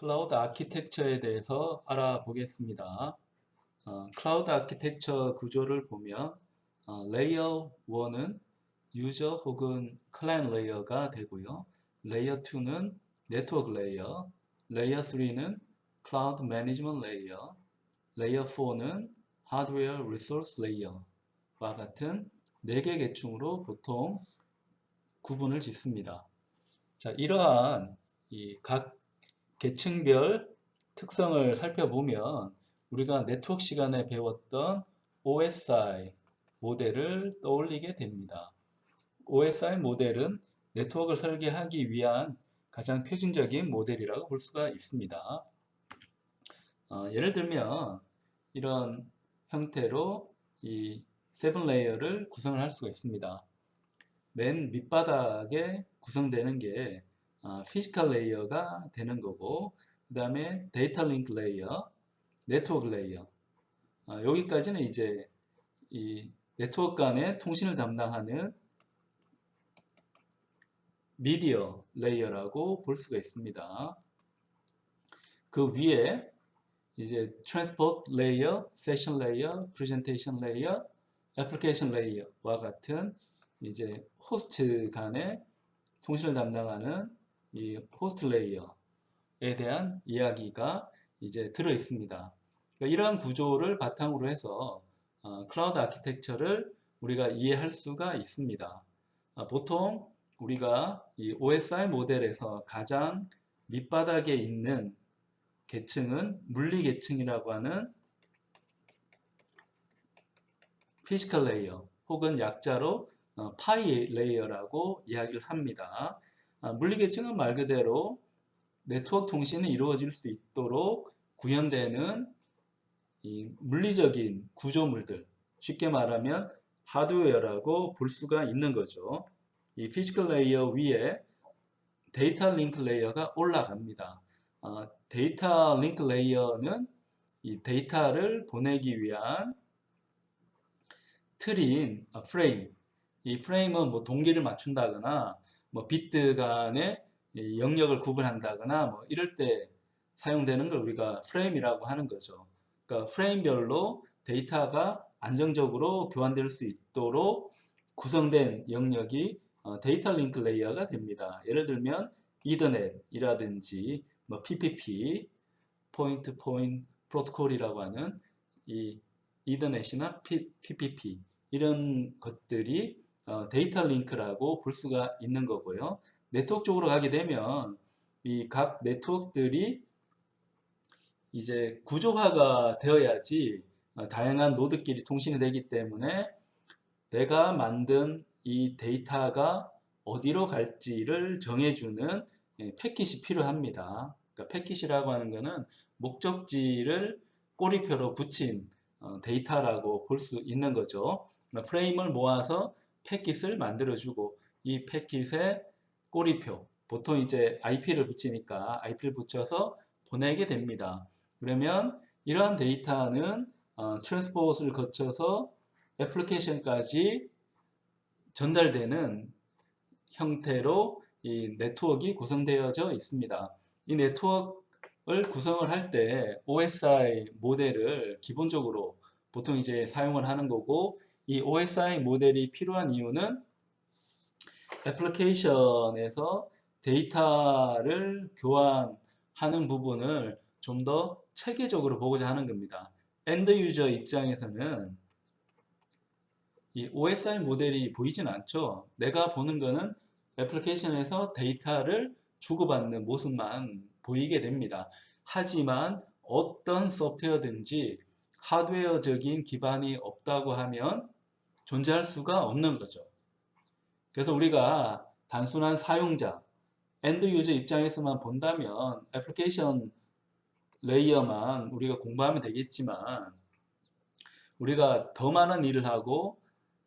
클라우드 아키텍처에 대해서 알아보겠습니다. 클라우드 아키텍처 구조를 보면 레이어 1은 유저 혹은 클라이언트 레이어가 되고요. 레이어 2는 네트워크 레이어, 레이어 3는 클라우드 매니지먼트 레이어, 레이어 4는 하드웨어 리소스 레이어와 같은 4개 계층으로 보통 구분을 짓습니다. 자, 이러한 각 계층별 특성을 살펴보면 우리가 네트워크 시간에 배웠던 OSI 모델을 떠올리게 됩니다. OSI 모델은 네트워크를 설계하기 위한 가장 표준적인 모델이라고 볼 수가 있습니다. 예를 들면 이런 형태로 이 7레이어를 구성을 할 수가 있습니다. 맨 밑바닥에 구성되는 게 피지컬 레이어가 되는 거고, 그 다음에 데이터 링크 레이어, 네트워크 레이어, 여기까지는 이제 이 네트워크 간의 통신을 담당하는 미디어 레이어라고 볼 수가 있습니다. 그 위에 이제 트랜스포트 레이어, 세션 레이어, 프레젠테이션 레이어, 애플리케이션 레이어와 같은 이제 호스트 간의 통신을 담당하는 이 호스트 레이어에 대한 이야기가 이제 들어 있습니다. 그러니까 이러한 구조를 바탕으로 해서 클라우드 아키텍처를 우리가 이해할 수가 있습니다. 보통 우리가 이 OSI 모델에서 가장 밑바닥에 있는 계층은 물리 계층이라고 하는 피지컬 레이어 혹은 약자로 파이 레이어라고 이야기를 합니다. 물리 계층은 말 그대로 네트워크 통신이 이루어질 수 있도록 구현되는 이 물리적인 구조물들, 쉽게 말하면 하드웨어라고 볼 수가 있는 거죠. 이 피지컬 레이어 위에 데이터 링크 레이어가 올라갑니다. 데이터 링크 레이어는 이 데이터를 보내기 위한 틀인 프레임. 이 프레임은 뭐 동기를 맞춘다거나 뭐 비트 간의 영역을 구분한다거나 뭐 이럴 때 사용되는 걸 우리가 프레임이라고 하는 거죠. 그러니까 프레임별로 데이터가 안정적으로 교환될 수 있도록 구성된 영역이 데이터 링크 레이어가 됩니다. 예를 들면 이더넷이라든지 뭐 PPP, 포인트 포인트 프로토콜이라고 하는 이 이더넷이나 PPP 이런 것들이 데이터 링크라고 볼 수가 있는 거고요. 네트워크 쪽으로 가게 되면 이 각 네트워크들이 이제 구조화가 되어야지 다양한 노드끼리 통신이 되기 때문에 내가 만든 이 데이터가 어디로 갈지를 정해주는 패킷이 필요합니다. 그러니까 패킷이라고 하는 것은 목적지를 꼬리표로 붙인 데이터라고 볼 수 있는 거죠. 프레임을 모아서 패킷을 만들어주고 이 패킷의 꼬리표, 보통 이제 IP를 붙이니까 IP를 붙여서 보내게 됩니다. 그러면 이러한 데이터는 트랜스포트를 거쳐서 애플리케이션까지 전달되는 형태로 이 네트워크가 구성되어져 있습니다. 이 네트워크를 구성을 할 때 OSI 모델을 기본적으로 보통 이제 사용을 하는 거고, 이 OSI 모델이 필요한 이유는 애플리케이션에서 데이터를 교환하는 부분을 좀 더 체계적으로 보고자 하는 겁니다. 엔드 유저 입장에서는 이 OSI 모델이 보이진 않죠. 내가 보는 거는 애플리케이션에서 데이터를 주고받는 모습만 보이게 됩니다. 하지만 어떤 소프트웨어든지 하드웨어적인 기반이 없다고 하면 존재할 수가 없는 거죠. 그래서 우리가 단순한 사용자, 엔드 유저 입장에서만 본다면 애플리케이션 레이어만 우리가 공부하면 되겠지만, 우리가 더 많은 일을 하고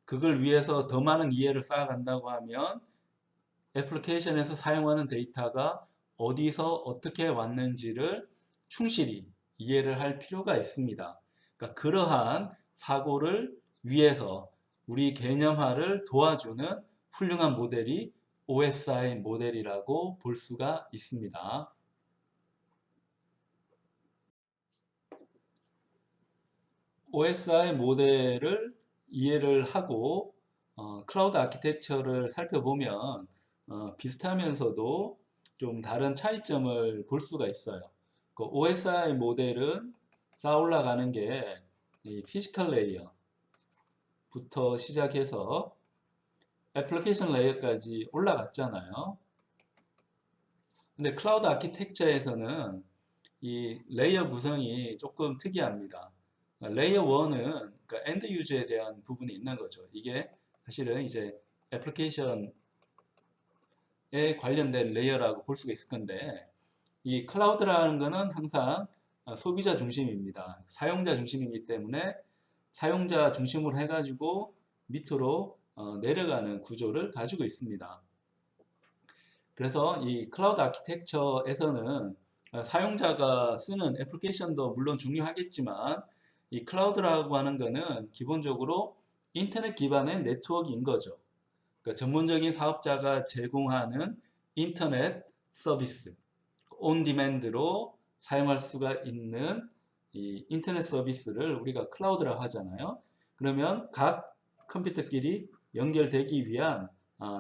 그걸 위해서 더 많은 이해를 쌓아간다고 하면 애플리케이션에서 사용하는 데이터가 어디서 어떻게 왔는지를 충실히 이해를 할 필요가 있습니다. 그러니까 그러한 사고를 위해서 우리 개념화를 도와주는 훌륭한 모델이 OSI 모델이라고 볼 수가 있습니다. OSI 모델을 이해를 하고 클라우드 아키텍처를 살펴보면 비슷하면서도 좀 다른 차이점을 볼 수가 있어요. 그 OSI 모델은 쌓아 올라가는 게 이 피지컬 레이어부터 시작해서 애플리케이션 레이어까지 올라갔잖아요. 근데 클라우드 아키텍처에서는 이 레이어 구성이 조금 특이합니다. 레이어 1은 그러니까 엔드 유저에 대한 부분이 있는 거죠. 이게 사실은 이제 애플리케이션에 관련된 레이어라고 볼 수가 있을 건데, 이 클라우드라는 거는 항상 소비자 중심입니다. 사용자 중심이기 때문에 사용자 중심으로 해가지고 밑으로 내려가는 구조를 가지고 있습니다. 그래서 이 클라우드 아키텍처에서는 사용자가 쓰는 애플리케이션도 물론 중요하겠지만 이 클라우드라고 하는 거는 기본적으로 인터넷 기반의 네트워크인 거죠. 그러니까 전문적인 사업자가 제공하는 인터넷 서비스, 온 디맨드로 사용할 수가 있는 이 인터넷 서비스를 우리가 클라우드라고 하잖아요. 그러면 각 컴퓨터끼리 연결되기 위한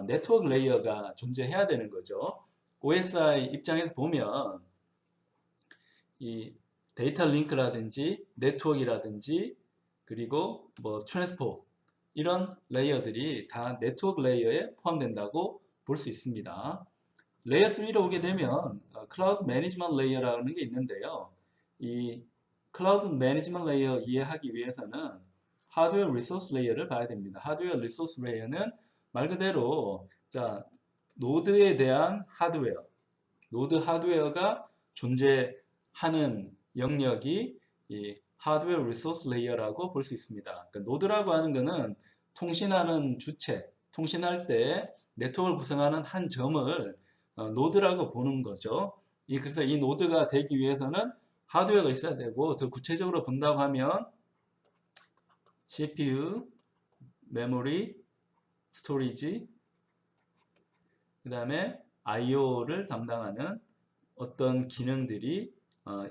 네트워크 레이어가 존재해야 되는 거죠. OSI 입장에서 보면 이 데이터 링크라든지 네트워크라든지 그리고 뭐 트랜스포트 이런 레이어들이 다 네트워크 레이어에 포함된다고 볼 수 있습니다. 레이어 3로 오게 되면 클라우드 매니지먼트 레이어라는 게 있는데요. 이 클라우드 매니지먼트 레이어 이해하기 위해서는 하드웨어 리소스 레이어를 봐야 됩니다. 하드웨어 리소스 레이어는 말 그대로 자 노드에 대한 하드웨어, 노드 하드웨어가 존재하는 영역이 이 하드웨어 리소스 레이어라고 볼 수 있습니다. 그러니까 노드라고 하는 것은 통신하는 주체, 통신할 때 네트워크를 구성하는 한 점을 노드라고 보는 거죠. 그래서 이 노드가 되기 위해서는 하드웨어가 있어야 되고, 더 구체적으로 본다고 하면 CPU, 메모리, 스토리지, 그 다음에 IO를 담당하는 어떤 기능들이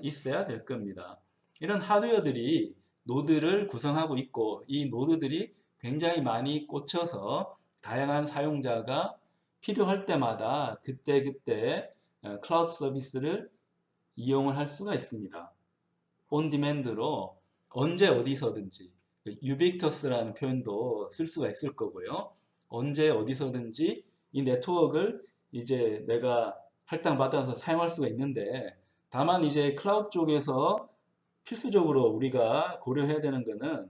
있어야 될 겁니다. 이런 하드웨어들이 노드를 구성하고 있고, 이 노드들이 굉장히 많이 꽂혀서 다양한 사용자가 필요할 때마다 그때그때 클라우드 서비스를 이용을 할 수가 있습니다. 온 디맨드로 언제 어디서든지, 유비쿼터스라는 표현도 쓸 수가 있을 거고요. 언제 어디서든지 이 네트워크를 이제 내가 할당받아서 사용할 수가 있는데, 다만 이제 클라우드 쪽에서 필수적으로 우리가 고려해야 되는 것은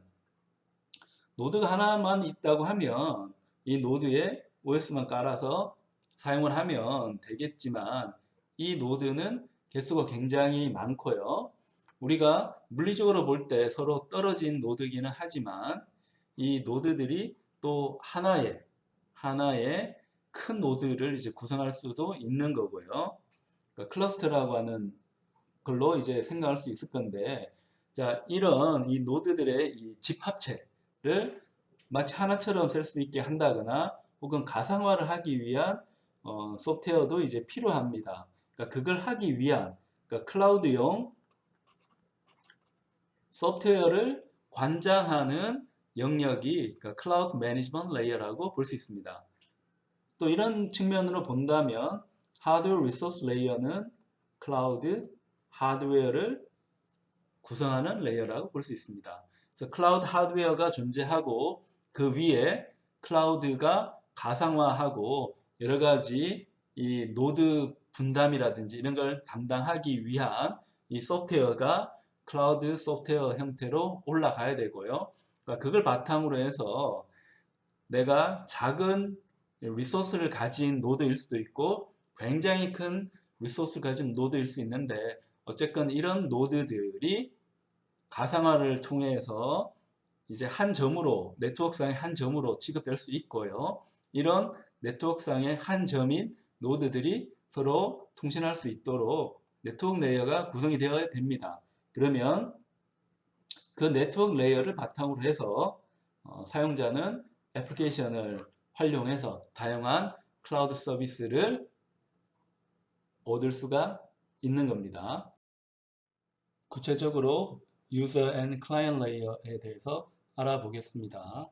노드가 하나만 있다고 하면 이 노드에 OS만 깔아서 사용을 하면 되겠지만, 이 노드는 개수가 굉장히 많고요. 우리가 물리적으로 볼 때 서로 떨어진 노드기는 하지만 이 노드들이 또 하나의 큰 노드를 이제 구성할 수도 있는 거고요. 그러니까 클러스터라고 하는 걸로 이제 생각할 수 있을 건데, 자, 이런 이 노드들의 이 집합체를 마치 하나처럼 쓸 수 있게 한다거나 혹은 가상화를 하기 위한 소프트웨어도 이제 필요합니다. 그러니까 그걸 하기 위한, 그러니까 클라우드용 소프트웨어를 관장하는 영역이 그러니까 클라우드 매니지먼트 레이어라고 볼 수 있습니다. 또 이런 측면으로 본다면 하드웨어 리소스 레이어는 클라우드 하드웨어를 구성하는 레이어라고 볼 수 있습니다. 그래서 클라우드 하드웨어가 존재하고 그 위에 클라우드가 가상화하고 여러 가지 이 노드 분담이라든지 이런 걸 담당하기 위한 이 소프트웨어가 클라우드 소프트웨어 형태로 올라가야 되고요. 그러니까 그걸 바탕으로 해서 내가 작은 리소스를 가진 노드일 수도 있고 굉장히 큰 리소스를 가진 노드일 수 있는데, 어쨌건 이런 노드들이 가상화를 통해서 이제 한 점으로, 네트워크상의 한 점으로 취급될 수 있고요. 이런 네트워크상의 한 점인 노드들이 서로 통신할 수 있도록 네트워크 레이어가 구성이 되어야 됩니다. 그러면 그 네트워크 레이어를 바탕으로 해서 사용자는 애플리케이션을 활용해서 다양한 클라우드 서비스를 얻을 수가 있는 겁니다. 구체적으로 유저 앤 클라이언트 레이어에 대해서 알아보겠습니다.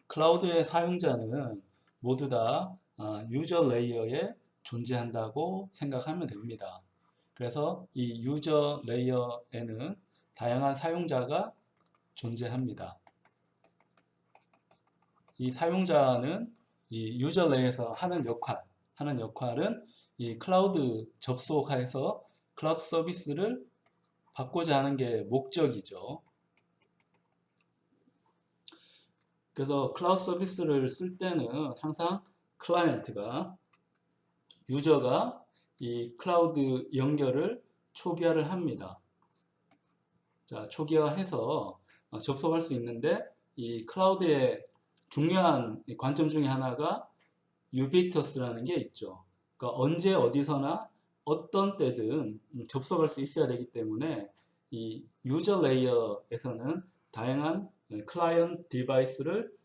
클라우드의 사용자는 모두 다 유저 레이어에 존재한다고 생각하면 됩니다. 그래서 이 유저 레이어에는 다양한 사용자가 존재합니다. 이 사용자는 이 유저 레이어에서 하는 역할은 이 클라우드 접속해서 클라우드 서비스를 받고자 하는 게 목적이죠. 그래서 클라우드 서비스를 쓸 때는 항상 클라이언트가 유저가 이 클라우드 연결을 초기화를 합니다. 자, 초기화해서 접속할 수 있는데 이 클라우드의 중요한 관점 중에 하나가 유비터스라는 게 있죠. 그러니까 언제 어디서나 어떤 때든 접속할 수 있어야 되기 때문에 이 유저 레이어에서는 다양한 클라이언트 디바이스를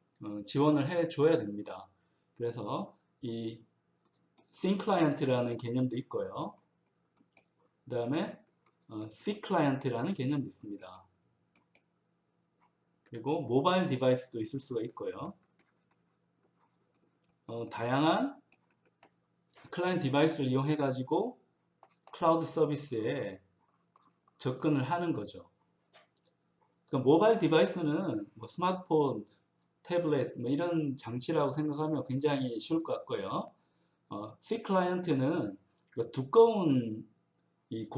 지원을 해 줘야 됩니다. 그래서 이 C 클라이언트라는 개념도 있고요. 그 다음에 C 클라이언트라는 개념도 있습니다. 그리고 모바일 디바이스도 있을 수가 있고요. 다양한 클라이언트 디바이스를 이용해 가지고 클라우드 서비스에 접근을 하는 거죠. 그러니까 모바일 디바이스는 뭐 스마트폰, 태블릿 뭐 이런 장치라고 생각하면 굉장히 쉬울 것 같고요. C 클라이언트는 두꺼운 이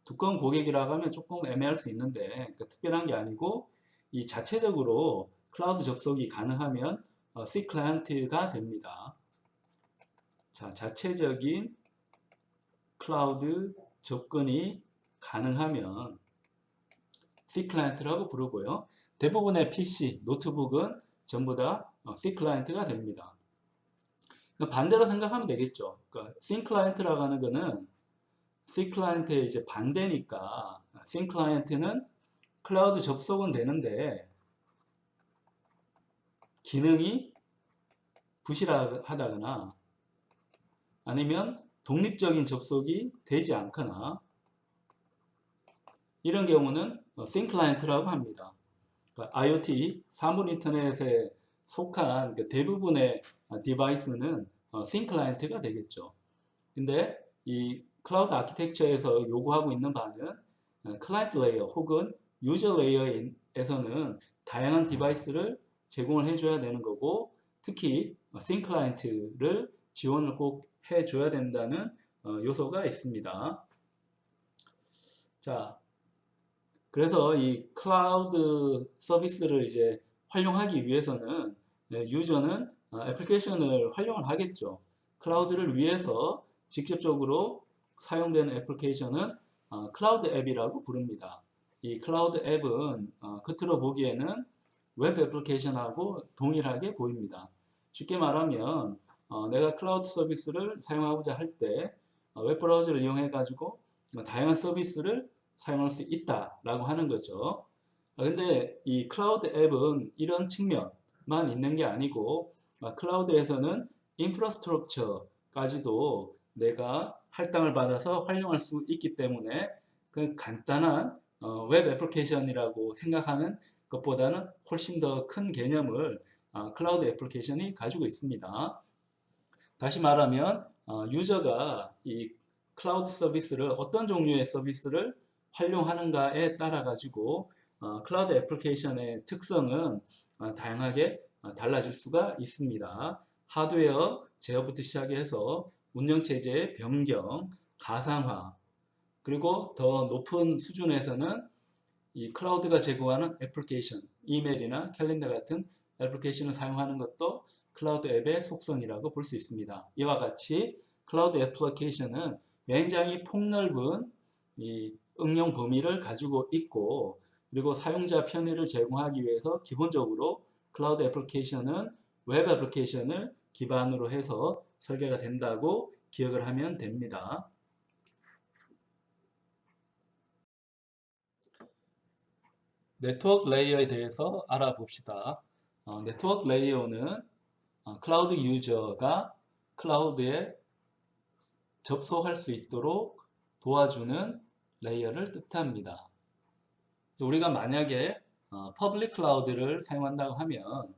두꺼운 고객이라고 하면 조금 애매할 수 있는데 그러니까 특별한 게 아니고 이 자체적으로 클라우드 접속이 가능하면 C 클라이언트가 됩니다. 자, 자체적인 클라우드 접근이 가능하면 C 클라이언트라고 부르고요. 대부분의 PC, 노트북은 전부 다 C 클라이언트가 됩니다. 반대로 생각하면 되겠죠. 그러니까 C 클라이언트라고 하는 거는 C 클라이언트의 이제 반대니까 C 클라이언트는 클라우드 접속은 되는데 기능이 부실하다거나 아니면 독립적인 접속이 되지 않거나 이런 경우는 C 클라이언트라고 합니다. 그러니까 IoT, 사물 인터넷에 속한 대부분의 디바이스는 C 클라이언트가 되겠죠. 근데 이 클라우드 아키텍처에서 요구하고 있는 바는 클라이언트 레이어 혹은 유저 레이어에서는 다양한 디바이스를 제공을 해줘야 되는 거고 특히 C 클라이언트를 지원을 꼭 해줘야 된다는 요소가 있습니다. 자, 그래서 이 클라우드 서비스를 이제 활용하기 위해서는 유저는 애플리케이션을 활용을 하겠죠. 클라우드를 위해서 직접적으로 사용되는 애플리케이션은 클라우드 앱이라고 부릅니다. 이 클라우드 앱은 겉으로 보기에는 웹 애플리케이션하고 동일하게 보입니다. 쉽게 말하면 내가 클라우드 서비스를 사용하고자 할 때 웹브라우저를 이용해 가지고 다양한 서비스를 사용할 수 있다라고 하는 거죠. 근데 이 클라우드 앱은 이런 측면만 있는 게 아니고 클라우드에서는 인프라스트럭처까지도 내가 할당을 받아서 활용할 수 있기 때문에 그 간단한 웹 애플리케이션이라고 생각하는 것보다는 훨씬 더 큰 개념을 클라우드 애플리케이션이 가지고 있습니다. 다시 말하면 유저가 이 클라우드 서비스를 어떤 종류의 서비스를 활용하는가에 따라 가지고 클라우드 애플리케이션의 특성은 다양하게 달라질 수가 있습니다. 하드웨어 제어부터 시작해서 운영체제의 변경, 가상화, 그리고 더 높은 수준에서는 이 클라우드가 제공하는 애플리케이션, 이메일이나 캘린더 같은 애플리케이션을 사용하는 것도 클라우드 앱의 속성이라고 볼 수 있습니다. 이와 같이 클라우드 애플리케이션은 굉장히 폭넓은 이 응용 범위를 가지고 있고 그리고 사용자 편의를 제공하기 위해서 기본적으로 클라우드 애플리케이션은 웹 애플리케이션을 기반으로 해서 설계가 된다고 기억을 하면 됩니다. 네트워크 레이어에 대해서 알아봅시다. 네트워크 레이어는 클라우드 유저가 클라우드에 접속할 수 있도록 도와주는 레이어를 뜻합니다. 그래서 우리가 만약에 퍼블릭 클라우드를 사용한다고 하면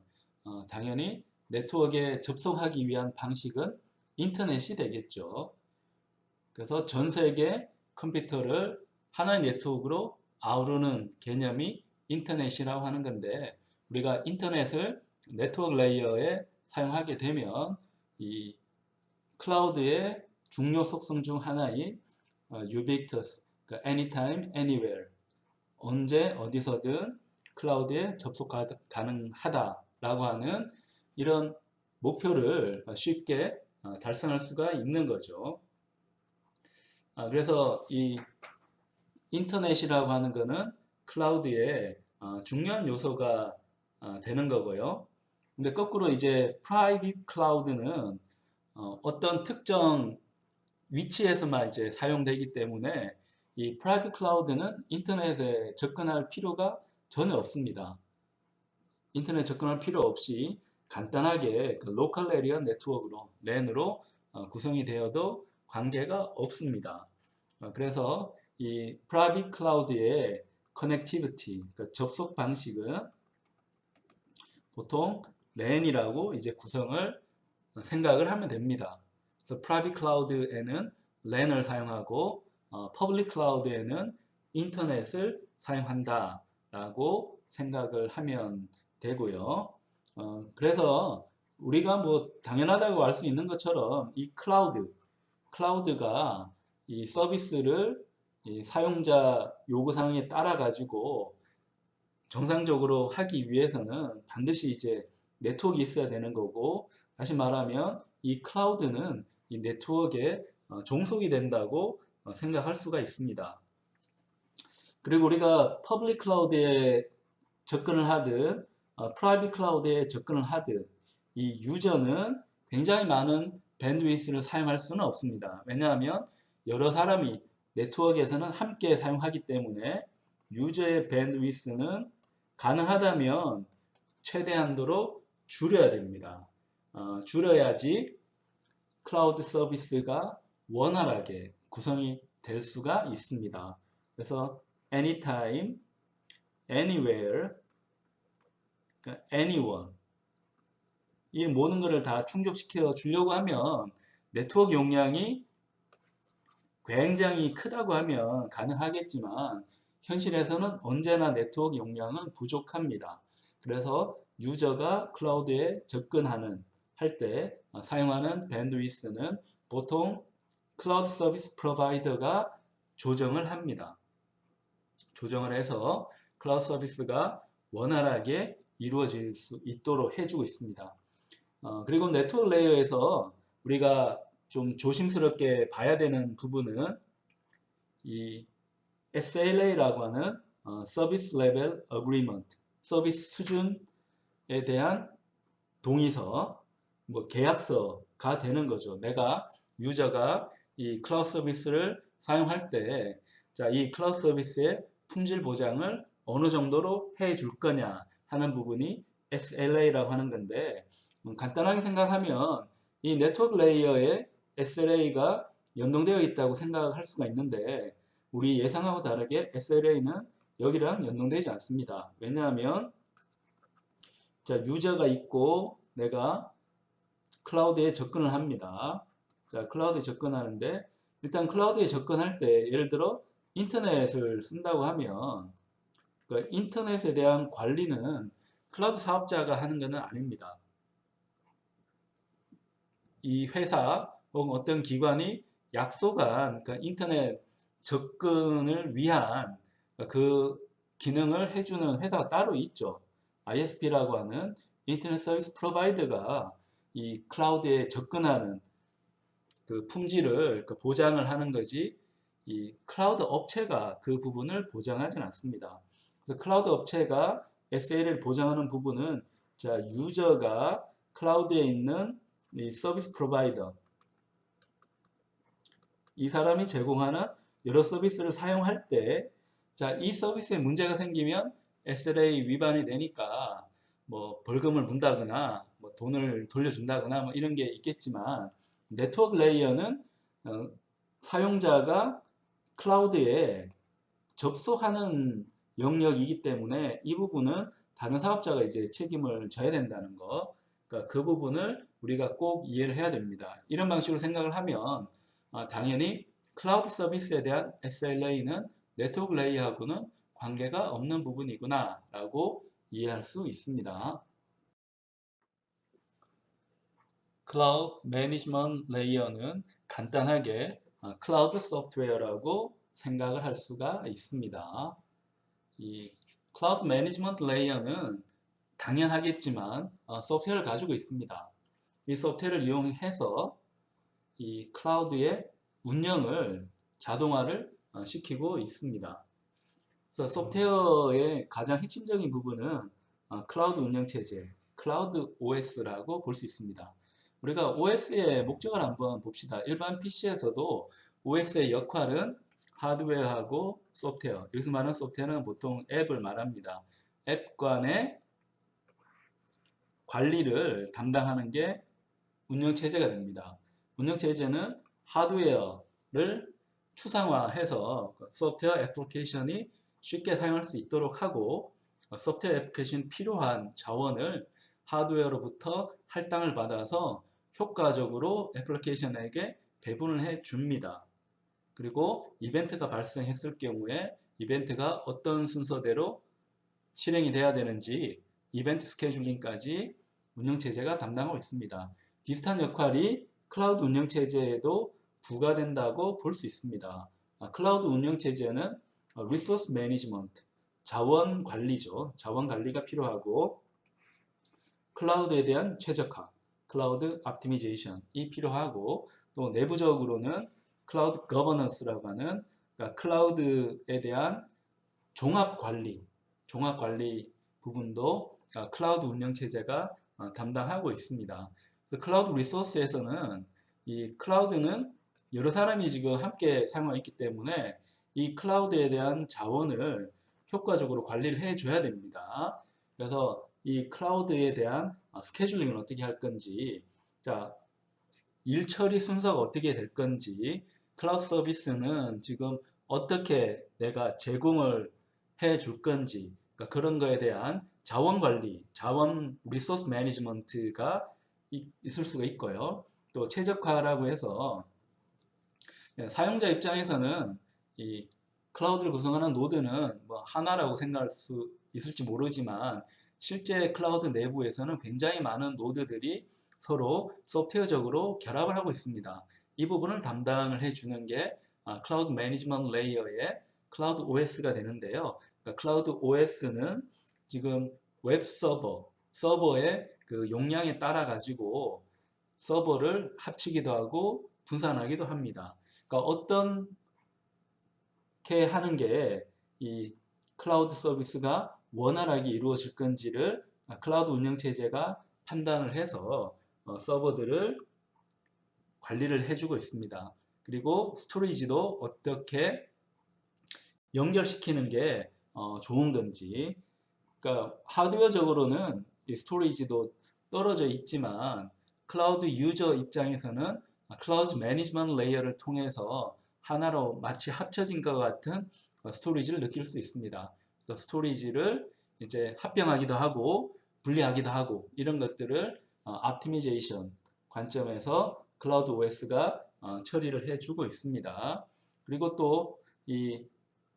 당연히 네트워크에 접속하기 위한 방식은 인터넷이 되겠죠. 그래서 전 세계 컴퓨터를 하나의 네트워크로 아우르는 개념이 인터넷이라고 하는 건데, 우리가 인터넷을 네트워크 레이어에 사용하게 되면 이 클라우드의 중요 속성 중 하나인 ubiquitous, 그러니까 anytime, anywhere, 언제 어디서든 클라우드에 접속 가능하다라고 하는 이런 목표를 쉽게 달성할 수가 있는 거죠. 그래서 이 인터넷이라고 하는 것은 클라우드의 중요한 요소가 되는 거고요. 근데 거꾸로 이제 프라이빗 클라우드는 어떤 특정 위치에서만 이제 사용되기 때문에 이 프라이빗 클라우드는 인터넷에 접근할 필요가 전혀 없습니다. 인터넷 접근할 필요 없이 간단하게 그 로컬 에리어 네트워크로 랜으로 구성이 되어도 관계가 없습니다. 그래서 이 프라이빗 클라우드의 커넥티비티, 그러니까 접속 방식은 보통 랜이라고 이제 구성을 생각을 하면 됩니다. 그래서 프라이빗 클라우드에는 랜을 사용하고 퍼블릭 클라우드에는 인터넷을 사용한다라고 생각을 하면 되고요. 그래서 우리가 뭐 당연하다고 알 수 있는 것처럼 이 클라우드가 이 서비스를 이 사용자 요구사항에 따라 가지고 정상적으로 하기 위해서는 반드시 이제 네트워크가 있어야 되는 거고, 다시 말하면 이 클라우드는 이 네트워크에 종속이 된다고 생각할 수가 있습니다. 그리고 우리가 퍼블릭 클라우드에 접근을 하든 프라이빗 클라우드에 접근을 하든 이 유저는 굉장히 많은 밴드위스를 사용할 수는 없습니다. 왜냐하면 여러 사람이 네트워크에서는 함께 사용하기 때문에 유저의 밴드위스는 가능하다면 최대한도로 줄여야 됩니다. 줄여야지 클라우드 서비스가 원활하게 구성이 될 수가 있습니다. 그래서 anytime, anywhere, 그러니까 anyone, 이 모든 것을 다 충족시켜 주려고 하면 네트워크 용량이 굉장히 크다고 하면 가능하겠지만 현실에서는 언제나 네트워크 용량은 부족합니다. 그래서 유저가 클라우드에 접근하는 할 때 사용하는 밴드위스는 보통 클라우드 서비스 프로바이더가 조정을 합니다. 조정을 해서 클라우드 서비스가 원활하게 이루어질 수 있도록 해주고 있습니다. 그리고 네트워크 레이어에서 우리가 좀 조심스럽게 봐야 되는 부분은 이 SLA라고 하는 서비스 레벨 어그리먼트, 서비스 수준에 대한 동의서, 뭐 계약서가 되는 거죠. 내가 유저가 이 클라우드 서비스를 사용할 때, 자, 이 클라우드 서비스의 품질 보장을 어느 정도로 해 줄 거냐 하는 부분이 SLA라고 하는 건데, 간단하게 생각하면 이 네트워크 레이어에 SLA가 연동되어 있다고 생각할 수가 있는데, 우리 예상하고 다르게 SLA는 여기랑 연동되지 않습니다. 왜냐하면 자, 유저가 있고 내가 클라우드에 접근을 합니다. 자, 클라우드에 접근하는데 일단 클라우드에 접근할 때 예를 들어 인터넷을 쓴다고 하면 그 인터넷에 대한 관리는 클라우드 사업자가 하는 것은 아닙니다. 이 회사 혹은 어떤 기관이 약속한 그 인터넷 접근을 위한 그 기능을 해주는 회사가 따로 있죠. ISP라고 하는 인터넷 서비스 프로바이더가 이 클라우드에 접근하는 그 품질을 보장을 하는 거지, 이 클라우드 업체가 그 부분을 보장하지는 않습니다. 그래서 클라우드 업체가 SLA를 보장하는 부분은 자, 유저가 클라우드에 있는 이 서비스 프로바이더, 이 사람이 제공하는 여러 서비스를 사용할 때, 자, 이 서비스에 문제가 생기면 SLA 위반이 되니까 뭐 벌금을 문다거나 뭐 돈을 돌려준다거나 뭐 이런 게 있겠지만, 네트워크 레이어는 사용자가 클라우드에 접속하는 영역이기 때문에 이 부분은 다른 사업자가 이제 책임을 져야 된다는 거. 그러니까 그 부분을 우리가 꼭 이해를 해야 됩니다. 이런 방식으로 생각을 하면 당연히 클라우드 서비스에 대한 SLA는 네트워크 레이어하고는 관계가 없는 부분이구나 라고 이해할 수 있습니다. 클라우드 매니지먼트 레이어는 간단하게 클라우드 소프트웨어라고 생각을 할 수가 있습니다. 이 클라우드 매니지먼트 레이어는 당연하겠지만 소프트웨어를 가지고 있습니다. 이 소프트웨어를 이용해서 이 클라우드의 운영을 자동화를 시키고 있습니다. 그래서 소프트웨어의 가장 핵심적인 부분은 클라우드 운영체제, 클라우드 OS라고 볼 수 있습니다. 우리가 OS의 목적을 한번 봅시다. 일반 PC에서도 OS의 역할은 하드웨어하고 소프트웨어, 여기서 말하는 소프트웨어는 보통 앱을 말합니다. 앱 간의 관리를 담당하는 게 운영체제가 됩니다. 운영체제는 하드웨어를 추상화해서 소프트웨어 애플리케이션이 쉽게 사용할 수 있도록 하고 소프트웨어 애플리케이션 필요한 자원을 하드웨어로부터 할당을 받아서 효과적으로 애플리케이션에게 배분을 해 줍니다. 그리고 이벤트가 발생했을 경우에 이벤트가 어떤 순서대로 실행이 돼야 되는지 이벤트 스케줄링까지 운영체제가 담당하고 있습니다. 비슷한 역할이 클라우드 운영체제에도 부과된다고 볼 수 있습니다. 클라우드 운영체제는 리소스 매니지먼트, 자원 관리죠. 자원 관리가 필요하고 클라우드에 대한 최적화, 클라우드 옵티미제이션이 필요하고 또 내부적으로는 클라우드 거버넌스라고 하는 그러니까 클라우드에 대한 종합 관리 부분도 클라우드 운영체제가 담당하고 있습니다. 그래서 클라우드 리소스에서는 이 클라우드는 여러 사람이 지금 함께 사용하고 있기 때문에 이 클라우드에 대한 자원을 효과적으로 관리를 해줘야 됩니다. 그래서 이 클라우드에 대한 스케줄링을 어떻게 할 건지, 자, 일 처리 순서가 어떻게 될 건지, 클라우드 서비스는 지금 어떻게 내가 제공을 해 줄 건지, 그러니까 그런 거에 대한 자원 관리, 자원 리소스 매니지먼트가 있을 수가 있고요. 또 최적화라고 해서 사용자 입장에서는 이 클라우드를 구성하는 노드는 뭐 하나라고 생각할 수 있을지 모르지만 실제 클라우드 내부에서는 굉장히 많은 노드들이 서로 소프트웨어적으로 결합을 하고 있습니다. 이 부분을 담당을 해주는 게 클라우드 매니지먼트 레이어의 클라우드 OS가 되는데요. 그러니까 클라우드 OS는 지금 웹 서버의 그 용량에 따라 가지고 서버를 합치기도 하고 분산하기도 합니다. 그러니까 어떻게 하는 게 이 클라우드 서비스가 원활하게 이루어질 건지를 클라우드 운영체제가 판단을 해서 서버들을 관리를 해주고 있습니다. 그리고 스토리지도 어떻게 연결시키는 게 좋은 건지, 그러니까 하드웨어적으로는 이 스토리지도 떨어져 있지만 클라우드 유저 입장에서는 클라우드 매니지먼트 레이어를 통해서 하나로 마치 합쳐진 것 같은 스토리지를 느낄 수 있습니다. 그래서 스토리지를 이제 합병하기도 하고 분리하기도 하고 이런 것들을 옵티미제이션 관점에서 클라우드 OS가 처리를 해주고 있습니다. 그리고 또 이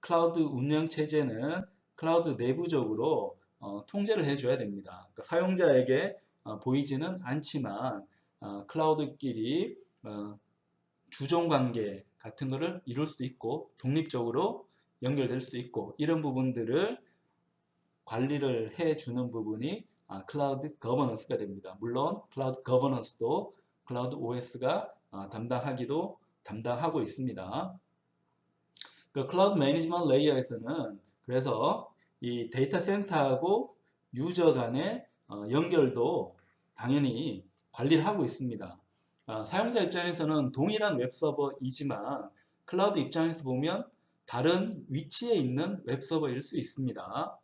클라우드 운영 체제는 클라우드 내부적으로 통제를 해줘야 됩니다. 그러니까 사용자에게 보이지는 않지만 클라우드끼리 주종 관계 같은 것을 이룰 수도 있고 독립적으로 연결될 수도 있고 이런 부분들을 관리를 해주는 부분이 클라우드 거버넌스가 됩니다. 물론 클라우드 거버넌스도 클라우드 OS가 담당하고 있습니다. 그 클라우드 매니지먼트 레이어에서는 그래서 이 데이터 센터하고 유저 간의 연결도 당연히 관리를 하고 있습니다. 사용자 입장에서는 동일한 웹서버이지만 클라우드 입장에서 보면 다른 위치에 있는 웹서버일 수 있습니다.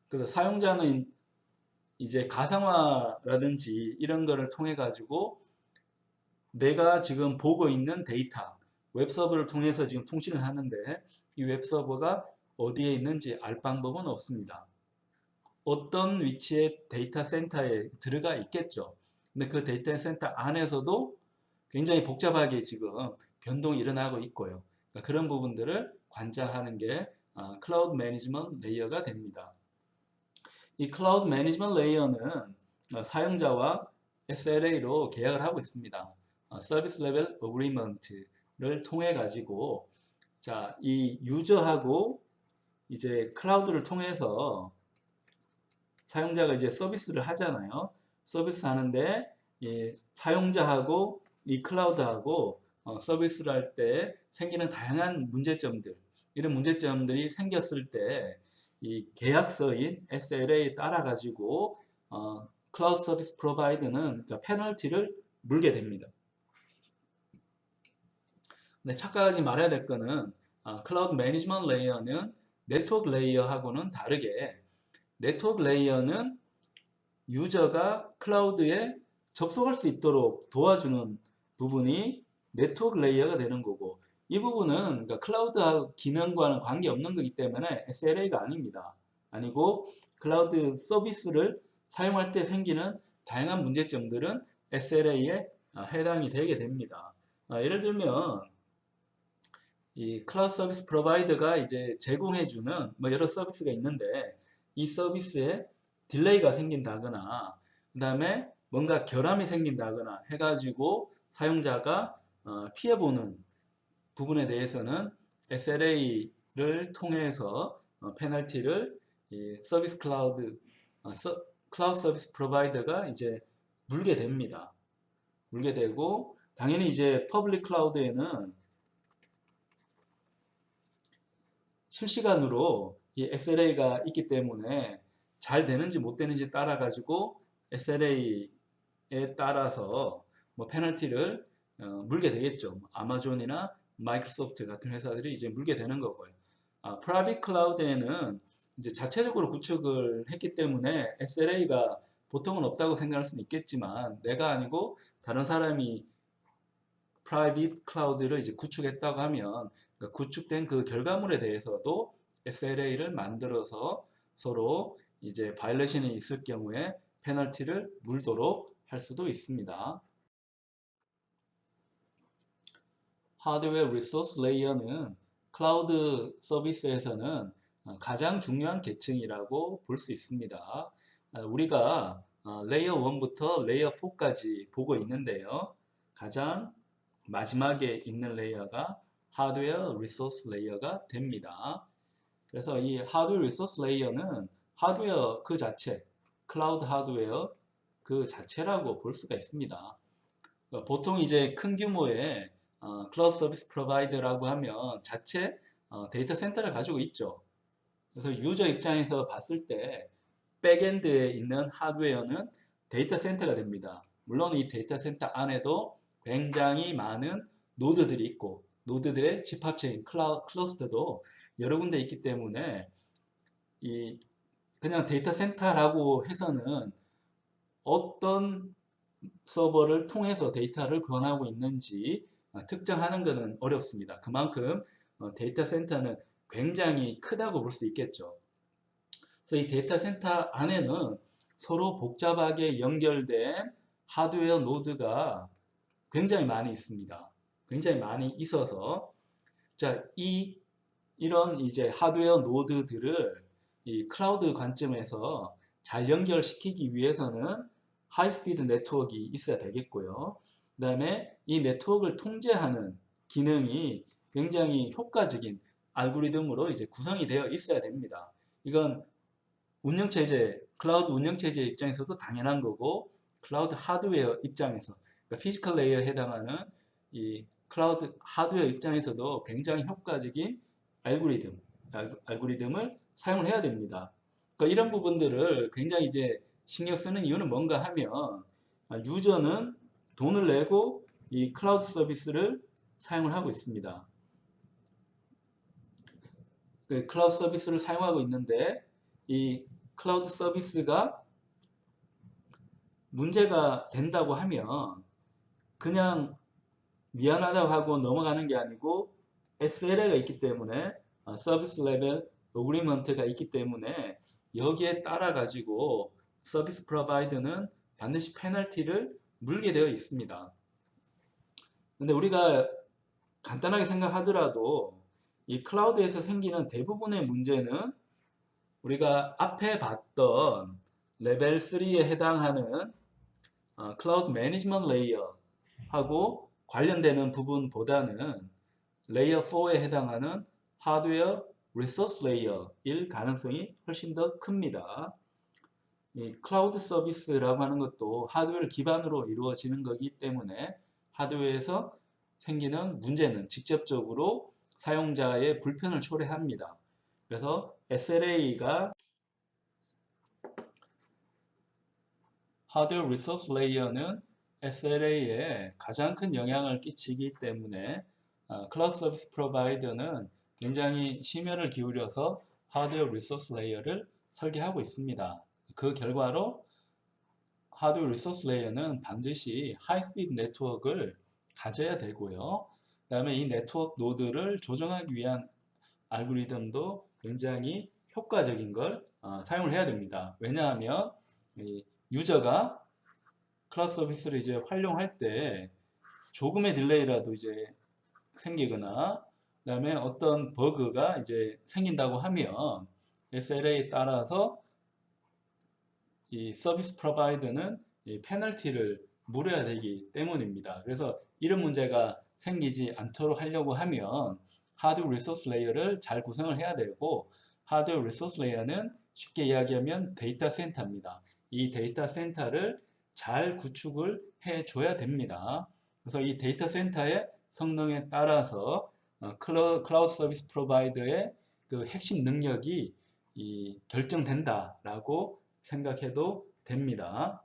그래서 사용자는 이제 가상화라든지 이런 거를 통해 가지고 내가 지금 보고 있는 데이터 웹서버를 통해서 지금 통신을 하는데 이 웹서버가 어디에 있는지 알 방법은 없습니다. 어떤 위치의 데이터 센터에 들어가 있겠죠. 근데 그 데이터 센터 안에서도 굉장히 복잡하게 지금 변동이 일어나고 있고요. 그러니까 그런 부분들을 관장하는 게 클라우드 매니지먼트 레이어가 됩니다. 이 클라우드 매니지먼트 레이어는 사용자와 SLA로 계약을 하고 있습니다. 서비스 레벨 어그리먼트를 통해 가지고 자, 이 유저하고 이제 클라우드를 통해서 사용자가 이제 서비스를 하잖아요. 서비스 하는데 이 사용자하고 이 클라우드하고 서비스를 할 때 생기는 다양한 문제점들, 이런 문제점들이 생겼을 때 이 계약서인 SLA에 따라 가지고 클라우드 서비스 프로바이더는 그러니까 페널티를 물게 됩니다. 근데 착각하지 말아야 될 거는 클라우드 매니지먼트 레이어는 네트워크 레이어하고는 다르게 네트워크 레이어는 유저가 클라우드에 접속할 수 있도록 도와주는 부분이 네트워크 레이어가 되는 거고, 이 부분은 그러니까 클라우드 기능과는 관계없는 거기 때문에 SLA가 아닙니다. 아니고 클라우드 서비스를 사용할 때 생기는 다양한 문제점들은 SLA에 해당이 되게 됩니다. 예를 들면 이 클라우드 서비스 프로바이더가 이제 제공해주는 뭐 여러 서비스가 있는데, 이 서비스에 딜레이가 생긴다거나 그 다음에 뭔가 결함이 생긴다거나 해가지고 사용자가 피해보는 부분에 대해서는 SLA를 통해서 페널티를 서비스 클라우드 서비스 프로바이더가 이제 물게 됩니다. 물게 되고, 당연히 이제 퍼블릭 클라우드에는 실시간으로 이 SLA가 있기 때문에 잘 되는지 못 되는지 따라 가지고 SLA에 따라서 뭐 페널티를 물게 되겠죠. 아마존이나 마이크로소프트 같은 회사들이 이제 물게 되는 거고요. 프라이빗 클라우드에는 이제 자체적으로 구축을 했기 때문에 SLA가 보통은 없다고 생각할 수는 있겠지만, 내가 아니고 다른 사람이 프라이빗 클라우드를 이제 구축했다고 하면 그러니까 구축된 그 결과물에 대해서도 SLA를 만들어서 서로 이제 바이올레이션이 있을 경우에 페널티를 물도록 할 수도 있습니다. 하드웨어 리소스 레이어는 클라우드 서비스에서는 가장 중요한 계층이라고 볼 수 있습니다. 우리가 레이어 1부터 레이어 4까지 보고 있는데요. 가장 마지막에 있는 레이어가 하드웨어 리소스 레이어가 됩니다. 그래서 이 하드웨어 리소스 레이어는 하드웨어 그 자체, 클라우드 하드웨어 그 자체라고 볼 수가 있습니다. 보통 이제 큰 규모의 클라우드 서비스 프로바이더라고 하면 자체 데이터 센터를 가지고 있죠. 그래서 유저 입장에서 봤을 때 백엔드에 있는 하드웨어는 데이터 센터가 됩니다. 물론 이 데이터 센터 안에도 굉장히 많은 노드들이 있고, 노드들의 집합체인 클러스터도 여러 군데 있기 때문에 이 그냥 데이터 센터라고 해서는 어떤 서버를 통해서 데이터를 교환하고 있는지 특정하는 것은 어렵습니다. 그만큼 데이터 센터는 굉장히 크다고 볼 수 있겠죠. 그래서 이 데이터 센터 안에는 서로 복잡하게 연결된 하드웨어 노드가 굉장히 많이 있습니다. 굉장히 많이 있어서 자, 이런 이제 하드웨어 노드들을 이 클라우드 관점에서 잘 연결시키기 위해서는 하이스피드 네트워크가 있어야 되겠고요. 그 다음에 이 네트워크를 통제하는 기능이 굉장히 효과적인 알고리즘으로 이제 구성이 되어 있어야 됩니다. 이건 운영체제, 클라우드 운영체제 입장에서도 당연한 거고, 클라우드 하드웨어 입장에서, 그러니까 피지컬 레이어에 해당하는 이 클라우드 하드웨어 입장에서도 굉장히 효과적인 알고리즘을 사용을 해야 됩니다. 그러니까 이런 부분들을 굉장히 이제 신경 쓰는 이유는 뭔가 하면, 유저는 돈을 내고 이 클라우드 서비스를 사용을 하고 있습니다. 그 클라우드 서비스를 사용하고 있는데, 이 클라우드 서비스가 문제가 된다고 하면 그냥 미안하다고 하고 넘어가는 게 아니고 SLA가 있기 때문에 서비스 레벨 어그리먼트가 있기 때문에 여기에 따라 가지고 서비스 프로바이더는 반드시 페널티를 물게 되어 있습니다. 근데 우리가 간단하게 생각하더라도 이 클라우드에서 생기는 대부분의 문제는 우리가 앞에 봤던 레벨 3에 해당하는 클라우드 매니지먼트 레이어하고 관련되는 부분보다는 레이어 4에 해당하는 하드웨어 리소스 레이어일 가능성이 훨씬 더 큽니다. 이 클라우드 서비스라고 하는 것도 하드웨어를 기반으로 이루어지는 거기 때문에 하드웨어에서 생기는 문제는 직접적으로 사용자의 불편을 초래합니다. 그래서 SLA가 하드웨어 리소스 레이어는 SLA에 가장 큰 영향을 끼치기 때문에 클라우드 서비스 프로바이더는 굉장히 심혈을 기울여서 하드웨어 리소스 레이어를 설계하고 있습니다. 그 결과로 하드웨어 리소스 레이어는 반드시 하이스피드 네트워크를 가져야 되고요. 그 다음에 이 네트워크 노드를 조정하기 위한 알고리즘도 굉장히 효과적인 걸 사용을 해야 됩니다. 왜냐하면 유저가 클라우드 서비스를 이제 활용할 때 조금의 딜레이라도 이제 생기거나 그다음에 어떤 버그가 이제 생긴다고 하면 SLA에 따라서 이 서비스 프로바이더는 이 페널티를 물어야 되기 때문입니다. 그래서 이런 문제가 생기지 않도록 하려고 하면 하드웨어 리소스 레이어를 잘 구성을 해야 되고 하드웨어 리소스 레이어는 쉽게 이야기하면 데이터 센터입니다. 이 데이터 센터를 잘 구축을 해줘야 됩니다. 그래서 이 데이터 센터의 성능에 따라서 클라우드 서비스 프로바이더의 그 핵심 능력이 결정된다라고 생각해도 됩니다.